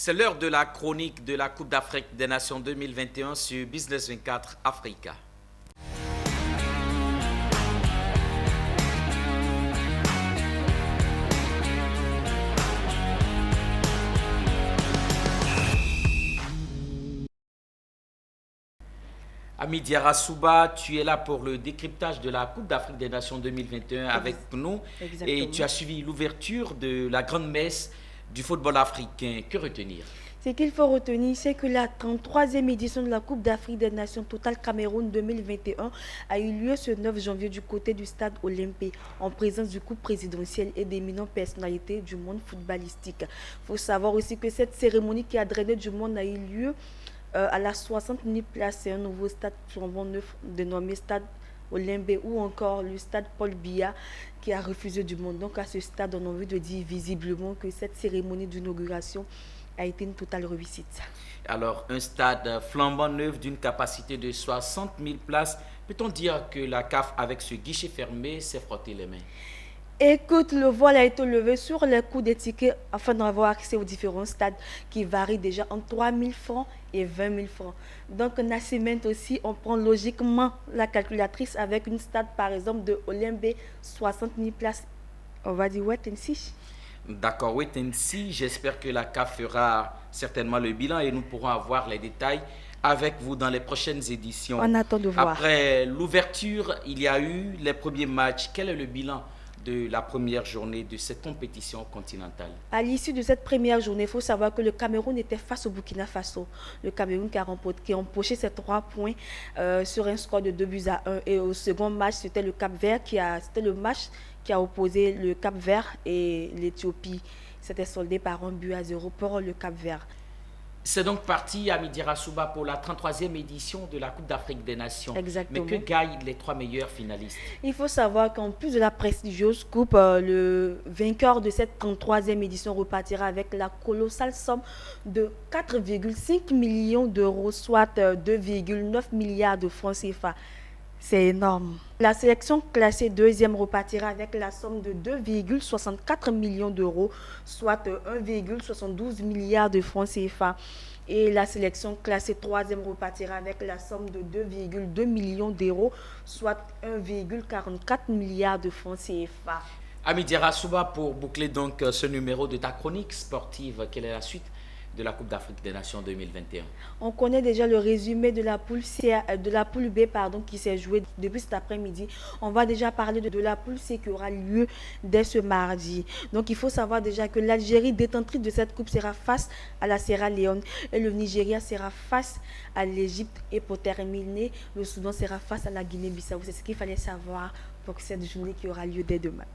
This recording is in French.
C'est l'heure de la chronique de la Coupe d'Afrique des Nations 2021 sur Business 24 Africa. Ami Diarra Souba, tu es là pour le décryptage de la Coupe d'Afrique des Nations 2021 avec nous. Exactement. Et tu as suivi l'ouverture de la grande messe du football africain. Que retenir? Ce qu'il faut retenir, c'est que la 33e édition de la Coupe d'Afrique des Nations Total Cameroun 2021 a eu lieu ce 9 janvier du côté du stade Olympé, en présence du couple présidentiel et d'éminentes personnalités du monde footballistique. Il faut savoir aussi que cette cérémonie qui a drainé du monde a eu lieu à la 60e place. C'est un nouveau stade flambant neuf dénommé stade Olympé ou encore le stade Paul Biya qui a refusé du monde. Donc à ce stade, on a envie de dire visiblement que cette cérémonie d'inauguration a été une totale réussite. Alors, un stade flambant neuf d'une capacité de 60 000 places. Peut-on dire que la CAF, avec ce guichet fermé, s'est frotté les mains? Écoute, le voile a été levé sur les coûts des tickets afin d'avoir accès aux différents stades qui varient déjà entre 3 000 francs et 20 000 francs. Donc, Nascimento aussi, on prend logiquement la calculatrice avec une stade, par exemple, de Olympé, 60 000 places. On va dire wait and see. D'accord, wait and see. J'espère que la CAF fera certainement le bilan et nous pourrons avoir les détails avec vous dans les prochaines éditions. On attend de voir. Après l'ouverture, il y a eu les premiers matchs. Quel est le bilan de la première journée de cette compétition continentale? À l'issue de cette première journée, il faut savoir que le Cameroun était face au Burkina Faso. Le Cameroun qui a empoché ses 3 points sur un score de 2-1. Et au second match, c'était le Cap-Vert c'était le match qui a opposé le Cap-Vert et l'Éthiopie. C'était soldé par 1-0 pour le Cap-Vert. C'est donc parti à Diarra Souba pour la 33e édition de la Coupe d'Afrique des Nations. Exactement. Mais que gagnent les 3 meilleurs finalistes? Il faut savoir qu'en plus de la prestigieuse coupe, le vainqueur de cette 33e édition repartira avec la colossale somme de 4,5 millions d'euros, soit 2,9 milliards de francs CFA. C'est énorme. La sélection classée deuxième repartira avec la somme de 2,64 millions d'euros, soit 1,72 milliards de francs CFA. Et la sélection classée troisième repartira avec la somme de 2,2 millions d'euros, soit 1,44 milliards de francs CFA. Ami Diarra Souba, pour boucler donc ce numéro de ta chronique sportive, quelle est la suite de la Coupe d'Afrique des Nations 2021? On connaît déjà le résumé de la poule B qui s'est jouée depuis cet après-midi. On va déjà parler de la poule C qui aura lieu dès ce mardi. Donc il faut savoir déjà que l'Algérie, détentrice de cette coupe, sera face à la Sierra Leone et le Nigeria sera face à l'Égypte. Et pour terminer, le Soudan sera face à la Guinée-Bissau. C'est ce qu'il fallait savoir pour cette journée qui aura lieu dès demain.